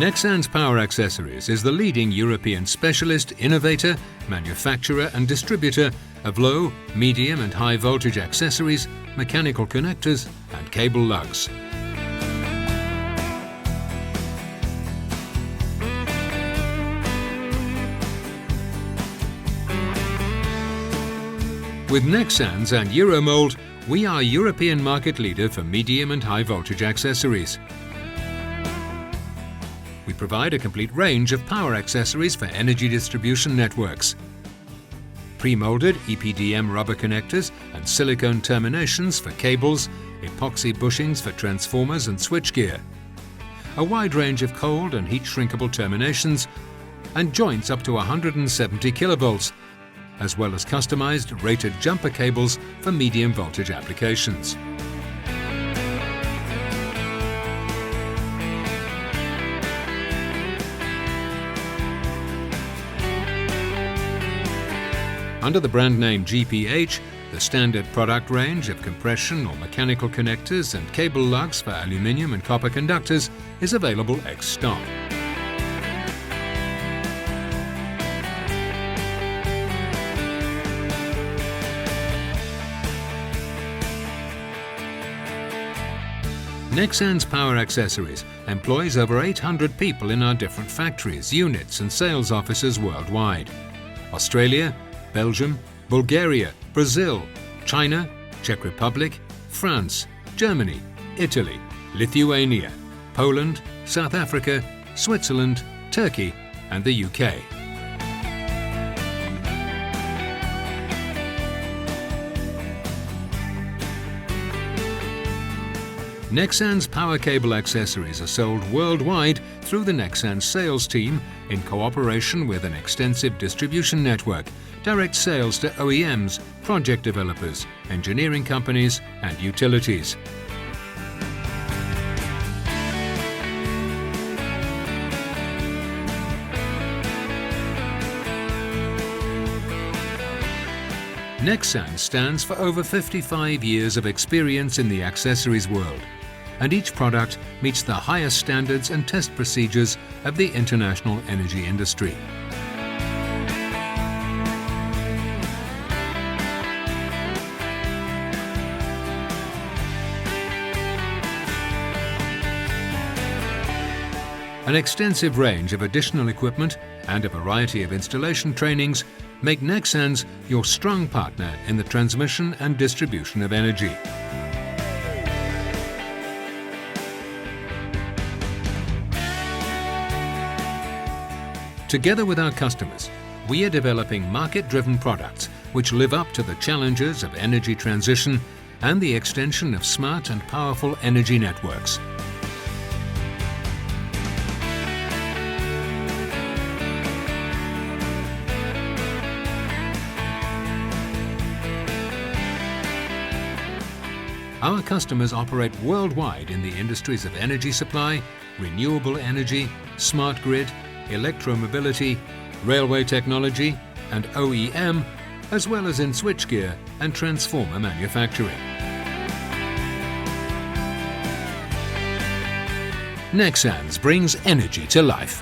Nexans Power Accessories is the leading European specialist, innovator, manufacturer and distributor of low, medium and high voltage accessories, mechanical connectors and cable lugs. With Nexans and Euromold, we are European market leader for medium and high voltage accessories. We provide a complete range of power accessories for energy distribution networks. Pre-molded EPDM rubber connectors and silicone terminations for cables, epoxy bushings for transformers and switchgear. A wide range of cold and heat shrinkable terminations and joints up to 170 kilovolts, as well as customized rated jumper cables for medium voltage applications. Under the brand name GPH, the standard product range of compression or mechanical connectors and cable lugs for aluminium and copper conductors is available ex-stock. Nexans Power Accessories employs over 800 people in our different factories, units and sales offices worldwide. Australia, Belgium, Bulgaria, Brazil, China, Czech Republic, France, Germany, Italy, Lithuania, Poland, South Africa, Switzerland, Turkey and the UK. Nexans Power Cable Accessories are sold worldwide through the Nexans sales team in cooperation with an extensive distribution network, direct sales to OEMs, project developers, engineering companies and utilities. Nexans stands for over 55 years of experience in the accessories world, and each product meets the highest standards and test procedures of the international energy industry. An extensive range of additional equipment and a variety of installation trainings make Nexans your strong partner in the transmission and distribution of energy. Together with our customers, we are developing market-driven products which live up to the challenges of energy transition and the extension of smart and powerful energy networks. Our customers operate worldwide in the industries of energy supply, renewable energy, smart grid, electromobility, railway technology and OEM, as well as in switchgear and transformer manufacturing. Nexans brings energy to life.